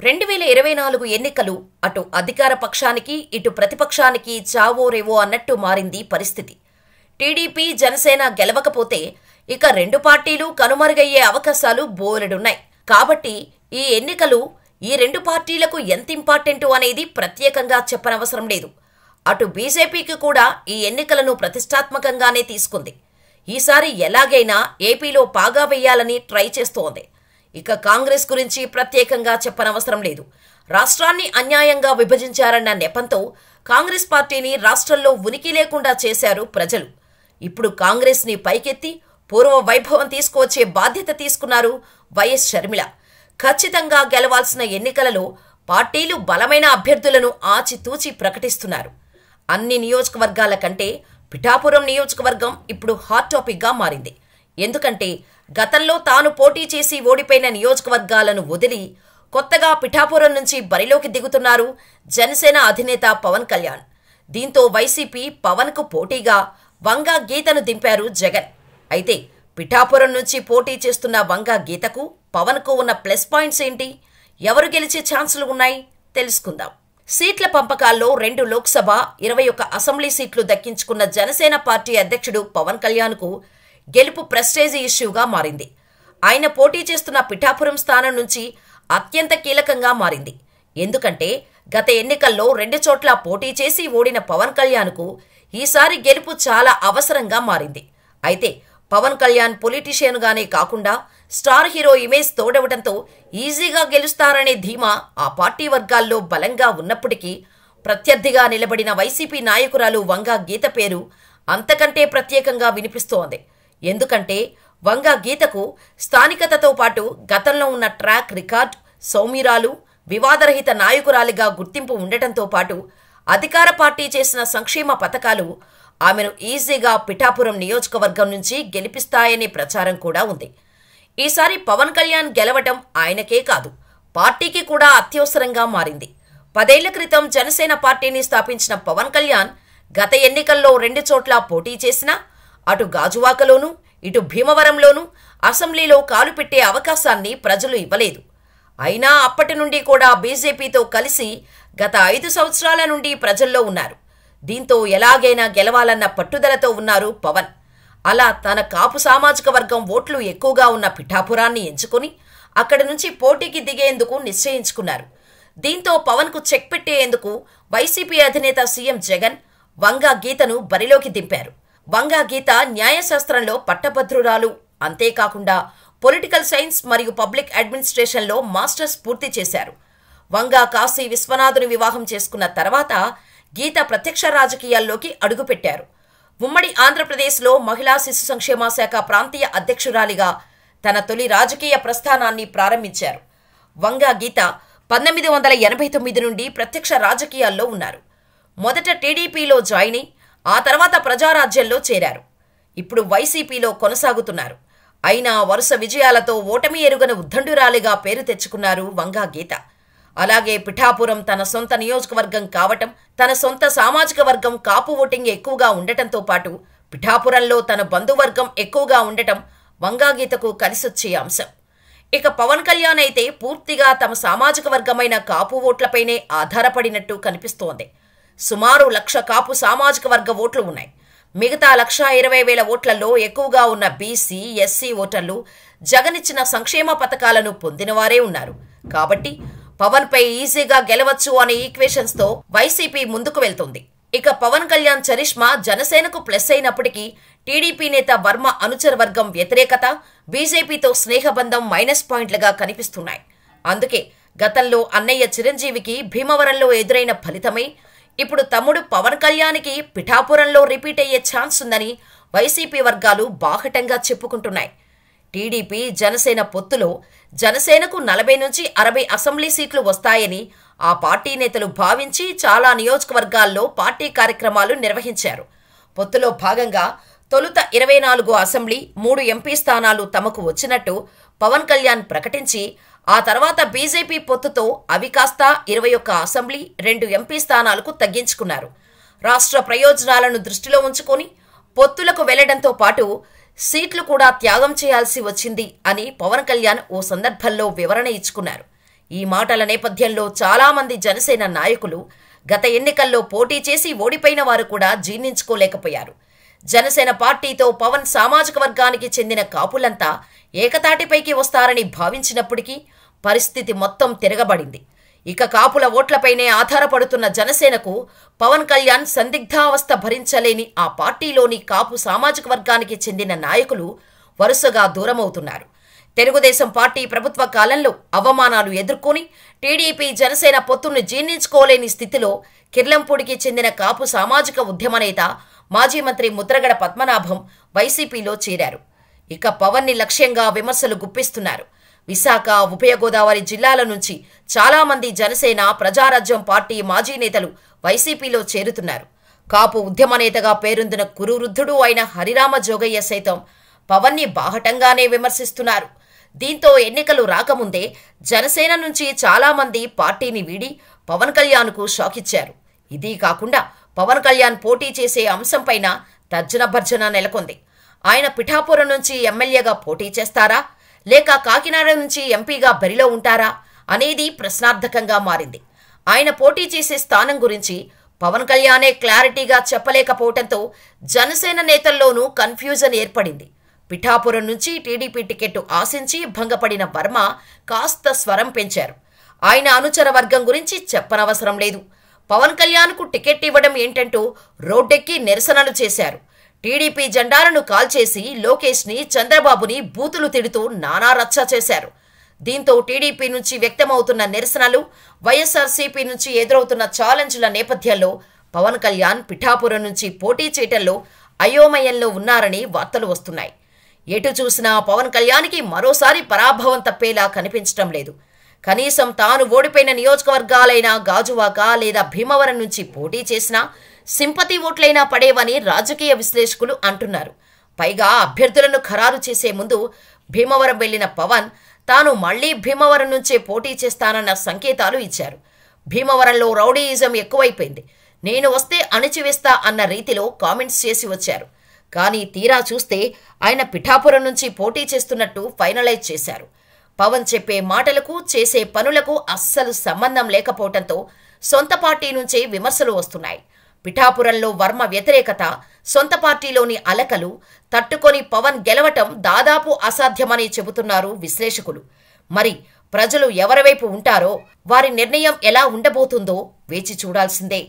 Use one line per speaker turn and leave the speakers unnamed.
2024 ఎన్నికలు అటు అధికార పక్షానికి ఇటు ప్రతిపక్షానికి చావో రేవో అన్నట్టు మారింది పరిస్థితి. టీడీపీ జనసేన గెలవకపోతే ఇక రెండు పార్టీలు కనుమరుగయ్యే అవకాశాలు బోలెడున్నాయి. కాబట్టి ఈ ఎన్నికలు ఈ రెండు పార్టీలకు ఎంత ఇంపార్టెంట్ అనేది ప్రత్యేకంగా చెప్పనవసరం లేదు. అటు బీజేపీకి కూడా ఈ ఎన్నికలను ప్రతిష్టాత్మకంగానే తీసుకుంది. ఈసారి ఎలాగైనా ఏపీలో పాగా వేయాలని ట్రై చేస్తోంది. ఇక కాంగ్రెస్ గురించి ప్రత్యేకంగా చెప్పనవసరం లేదు. రాష్ట్రాన్ని అన్యాయంగా విభజించారన్న నెపంతో కాంగ్రెస్ పార్టీని రాష్ట్రంలో ఉనికి లేకుండా చేశారు ప్రజలు. ఇప్పుడు కాంగ్రెస్ని పైకెత్తి పూర్వ వైభవం తీసుకువచ్చే బాధ్యత తీసుకున్నారు వైఎస్ షర్మిల. ఖచ్చితంగా గెలవాల్సిన ఎన్నికలలో పార్టీలు బలమైన అభ్యర్థులను ఆచితూచి ప్రకటిస్తున్నారు. అన్ని నియోజకవర్గాల కంటే పిఠాపురం నియోజకవర్గం ఇప్పుడు హాట్ టాపిక్గా మారింది. ఎందుకంటే గతంలో తాను పోటీ చేసి ఓడిపోయిన నియోజకవర్గాలను వదిలి కొత్తగా పిఠాపురం నుంచి బరిలోకి దిగుతున్నారు జనసేన అధినేత పవన్ కళ్యాణ్. దీంతో వైసీపీ పవన్కు పోటీగా వంగా గీతను దింపారు జగన్. అయితే పిఠాపురం నుంచి పోటీ చేస్తున్న వంగా గీతకు పవన్కు ఉన్న ప్లస్ పాయింట్స్ ఏంటి? ఎవరు గెలిచే ఛాన్సులు ఉన్నాయి? తెలుసుకుందాం. సీట్ల పంపకాల్లో 2 లోక్సభ 21 అసెంబ్లీ సీట్లు దక్కించుకున్న జనసేన పార్టీ అధ్యక్షుడు పవన్ కళ్యాణ్కు గెలుపు ప్రెస్టేజీ ఇష్యూగా మారింది. ఆయన పోటీ చేస్తున్న పిఠాపురం స్థానం నుంచి అత్యంత కీలకంగా మారింది. ఎందుకంటే గత ఎన్నికల్లో 2 చోట్ల పోటీ చేసి ఓడిన పవన్ కళ్యాణ్కు ఈసారి గెలుపు చాలా అవసరంగా మారింది. అయితే పవన్ కళ్యాణ్ పొలిటీషియన్గానే కాకుండా స్టార్ హీరో ఇమేజ్ తోడవడంతో ఈజీగా గెలుస్తారనే ధీమా ఆ పార్టీ వర్గాల్లో బలంగా ఉన్నప్పటికీ ప్రత్యర్థిగా నిలబడిన వైసీపీ నాయకురాలు వంగా గీత పేరు అంతకంటే ప్రత్యేకంగా వినిపిస్తోంది. ఎందుకంటే వంగా గీతకు స్థానికతతో పాటు గతంలో ఉన్న ట్రాక్ రికార్డ్, సౌమ్యురాలు, వివాదరహిత నాయకురాలిగా గుర్తింపు ఉండటంతో పాటు అధికార పార్టీ చేసిన సంక్షేమ పథకాలు ఆమెను ఈజీగా పిఠాపురం నియోజకవర్గం నుంచి గెలిపిస్తాయనే ప్రచారం కూడా ఉంది. ఈసారి పవన్ కళ్యాణ్ గెలవటం ఆయనకే కాదు, పార్టీకి కూడా అత్యవసరంగా మారింది. 10 ఏళ్ల క్రితం జనసేన పార్టీని స్థాపించిన పవన్ కళ్యాణ్ గత ఎన్నికల్లో 2 చోట్ల పోటీ చేసినా అటు గాజువాకలోనూ ఇటు భీమవరంలోనూ అసెంబ్లీలో కాలు పెట్టే అవకాశాన్ని ప్రజలు ఇవ్వలేదు. అయినా అప్పటి నుండి కూడా బీజేపీతో కలిసి గత 5 సంవత్సరాల నుండి ప్రజల్లో ఉన్నారు. దీంతో ఎలాగైనా గెలవాలన్న పట్టుదలతో ఉన్నారు పవన్. అలా తన కాపు సామాజిక వర్గం ఓట్లు ఎక్కువగా ఉన్న పిఠాపురాన్ని ఎంచుకుని అక్కడి నుంచి పోటీకి దిగేందుకు నిశ్చయించుకున్నారు. దీంతో పవన్కు చెక్ పెట్టేందుకు వైసీపీ అధినేత సీఎం జగన్ వంగా గీతను బరిలోకి దింపారు. వంగా గీత న్యాయశాస్త్రంలో పట్టభద్రురాలు. అంతేకాకుండా పొలిటికల్ సైన్స్ మరియు పబ్లిక్ అడ్మినిస్ట్రేషన్లో మాస్టర్స్ పూర్తి చేశారు. వంగా కాశీ విశ్వనాథుని వివాహం చేసుకున్న తర్వాత గీత ప్రత్యక్ష రాజకీయాల్లోకి అడుగుపెట్టారు. ఉమ్మడి ఆంధ్రప్రదేశ్లో మహిళా శిశు సంక్షేమ శాఖ ప్రాంతీయ అధ్యక్షురాలిగా తన తొలి రాజకీయ ప్రస్థానాన్ని ప్రారంభించారు. వంగా గీత 1989 నుండి ప్రత్యక్ష రాజకీయాల్లో ఉన్నారు. మొదట టీడీపీలో జాయిన్ అయి ఆ తర్వాత ప్రజారాజ్యంలో చేరారు. ఇప్పుడు వైసీపీలో కొనసాగుతున్నారు. అయినా వరుస విజయాలతో ఓటమి ఎరుగని ఉద్దండురాలిగా పేరు తెచ్చుకున్నారు వంగా గీత. అలాగే పిఠాపురం తన సొంత నియోజకవర్గం కావటం, తన సొంత సామాజిక వర్గం కాపు ఓటింగ్ ఎక్కువగా ఉండటంతో పాటు పిఠాపురంలో తన బంధువర్గం ఎక్కువగా ఉండటం వంగా గీతకు కలిసొచ్చే అంశం. ఇక పవన్ కళ్యాణ్ అయితే పూర్తిగా తమ సామాజిక వర్గమైన కాపు ఓట్లపైనే ఆధారపడినట్టు కనిపిస్తోంది. సుమారు 1,00,000 కాపు సామాజిక వర్గ ఓట్లు ఉన్నాయి. మిగతా 1,20,000 ఓట్లలో ఎక్కువగా ఉన్న బీసీ, ఎస్సీ ఓటర్లు జగనిచ్చిన సంక్షేమ పథకాలను పొందినవారే ఉన్నారు. కాబట్టి పవన్ పై ఈజీగా గెలవచ్చు అనే ఈక్వేషన్స్తో వైసీపీ ముందుకు వెళ్తుంది. ఇక పవన్ కళ్యాణ్ చరిష్మా జనసేనకు ప్లస్ అయినప్పటికీ టీడీపీ నేత వర్మ అనుచర వర్గం వ్యతిరేకత, బీజేపీతో స్నేహబంధం మైనస్ పాయింట్లుగా కనిపిస్తున్నాయి. అందుకే గతంలో అన్నయ్య చిరంజీవికి భీమవరంలో ఎదురైన ఫలితమే ఇప్పుడు తమ్ముడు పవన్ కళ్యాణ్కి పిఠాపురంలో రిపీట్ అయ్యే ఛాన్స్ ఉందని వైసీపీ వర్గాలు బాహటంగా చెప్పుకుంటున్నాయి. టీడీపీ జనసేన పొత్తులో జనసేనకు 40 నుంచి 60 అసెంబ్లీ సీట్లు వస్తాయని ఆ పార్టీ నేతలు భావించి చాలా నియోజకవర్గాల్లో పార్టీ కార్యక్రమాలు నిర్వహించారు. పొత్తులో భాగంగా తొలుత 24 అసెంబ్లీ, 3 ఎంపీ స్థానాలు తమకు వచ్చినట్టు పవన్ కళ్యాణ్ ప్రకటించి ఆ తర్వాత బీజేపీ పొత్తుతో అవి కాస్త 21 అసెంబ్లీ, 2 ఎంపీ స్థానాలకు తగ్గించుకున్నారు. రాష్ట్ర ప్రయోజనాలను దృష్టిలో ఉంచుకొని పొత్తులకు వెళ్లడంతో పాటు సీట్లు కూడా త్యాగం చేయాల్సి వచ్చింది అని పవన్ కళ్యాణ్ ఓ సందర్భంలో వివరణ ఇచ్చుకున్నారు. ఈ మాటల నేపథ్యంలో చాలామంది జనసేన నాయకులు గత ఎన్నికల్లో పోటీ చేసి ఓడిపోయిన వారు కూడా జీర్ణించుకోలేకపోయారు. జనసేన పార్టీతో పవన్ సామాజిక వర్గానికి చెందిన కాపులంతా ఏకతాటిపైకి వస్తారని భావించినప్పటికీ పరిస్థితి మొత్తం తిరగబడింది. ఇక కాపుల ఓట్లపైనే ఆధారపడుతున్న జనసేనకు పవన్ కళ్యాణ్ సందిగ్ధావస్థ భరించలేని ఆ పార్టీలోని కాపు సామాజిక వర్గానికి చెందిన నాయకులు వరుసగా దూరమవుతున్నారు. తెలుగుదేశం పార్టీ ప్రభుత్వ కాలంలో అవమానాలు ఎదుర్కొని టీడీపీ జనసేన పొత్తును జీర్ణించుకోలేని స్థితిలో కిర్లంపూడికి చెందిన కాపు సామాజిక ఉద్యమ నేత మాజీ మంత్రి ముద్రగడ పద్మనాభం వైసీపీలో చేరారు. ఇక పవన్ని లక్ష్యంగా విమర్శలు గుప్పిస్తున్నారు. విశాఖ, ఉభయ గోదావరి జిల్లాల నుంచి చాలామంది జనసేన, ప్రజారాజ్యం పార్టీ మాజీ నేతలు వైసీపీలో చేరుతున్నారు. కాపు ఉద్యమ నేతగా పేరొందిన కురువృద్ధుడు అయిన హరిరామ జోగయ్య సైతం పవన్ని బాహటంగానే విమర్శిస్తున్నారు. దీంతో ఎన్నికలు రాకముందే జనసేన నుంచి చాలామంది పార్టీని వీడి పవన్ కళ్యాణ్కు షాక్ ఇచ్చారు. ఇదీ కాకుండా పవన్ కళ్యాణ్ పోటీ చేసే అంశంపైన తర్జన భర్జన నెలకొంది. ఆయన పిఠాపురం నుంచి ఎమ్మెల్యేగా పోటీ చేస్తారా, లేక కాకినాడ నుంచి ఎంపీగా బరిలో ఉంటారా అనేది ప్రశ్నార్థకంగా మారింది. ఆయన పోటీ చేసే స్థానం గురించి పవన్ కళ్యాణే క్లారిటీగా చెప్పలేకపోవడంతో జనసేన నేతల్లోనూ కన్ఫ్యూజన్ ఏర్పడింది. పిఠాపురం నుంచి టీడీపీ టికెట్ ఆశించి భంగపడిన వర్మ కాస్త స్వరం పెంచారు. ఆయన అనుచర వర్గం గురించి చెప్పనవసరం లేదు. పవన్ కళ్యాణ్కు టికెట్ ఇవ్వడం ఏంటంటూ రోడ్డెక్కి నిరసనలు చేశారు. టీడీపీ జెండాలను కాల్చేసి లోకేష్ని, చంద్రబాబుని బూతులు తిడుతూ నానా రచ్చ చేశారు. దీంతో టీడీపీ నుంచి వ్యక్తమవుతున్న నిరసనలు, వైఎస్ఆర్సీపీ నుంచి ఎదురవుతున్న ఛాలెంజ్ల నేపథ్యంలో పవన్ కళ్యాణ్ పిఠాపురం నుంచి పోటీ చేయటంలో అయోమయంలో ఉన్నారని వార్తలు వస్తున్నాయి. ఎటు చూసినా పవన్ కళ్యాణ్కి మరోసారి పరాభవం తప్పేలా కనిపించటం లేదు. కనీసం తాను ఓడిపోయిన నియోజకవర్గాలైన గాజువాక లేదా భీమవరం నుంచి పోటీ చేసినా సింపతి ఓట్లైనా పడేవని రాజకీయ విశ్లేషకులు అంటున్నారు. పైగా అభ్యర్థులను ఖరారు చేసే ముందు భీమవరం వెళ్లిన పవన్ తాను మళ్లీ భీమవరం నుంచే పోటీ చేస్తానన్న సంకేతాలు ఇచ్చారు. భీమవరంలో రౌడీయిజం ఎక్కువైపోయింది, నేను వస్తే అణిచివేస్తా అన్న రీతిలో కామెంట్స్ చేసి వచ్చారు. కానీ తీరా చూస్తే ఆయన పిఠాపురం నుంచి పోటీ చేస్తున్నట్టు ఫైనలైజ్ చేశారు. పవన్ చెప్పే మాటలకు, చేసే పనులకు అస్సలు సంబంధం లేకపోవడంతో సొంత పార్టీ నుంచే విమర్శలు వస్తున్నాయి. పిఠాపురంలో వర్మ వ్యతిరేకత, సొంత పార్టీలోని అలకలు తట్టుకొని పవన్ గెలవటం దాదాపు అసాధ్యమని చెబుతున్నారు విశ్లేషకులు. మరి ప్రజలు ఎవరి వైపు ఉంటారో, వారి నిర్ణయం ఎలా ఉండబోతుందో వేచి చూడాల్సిందే.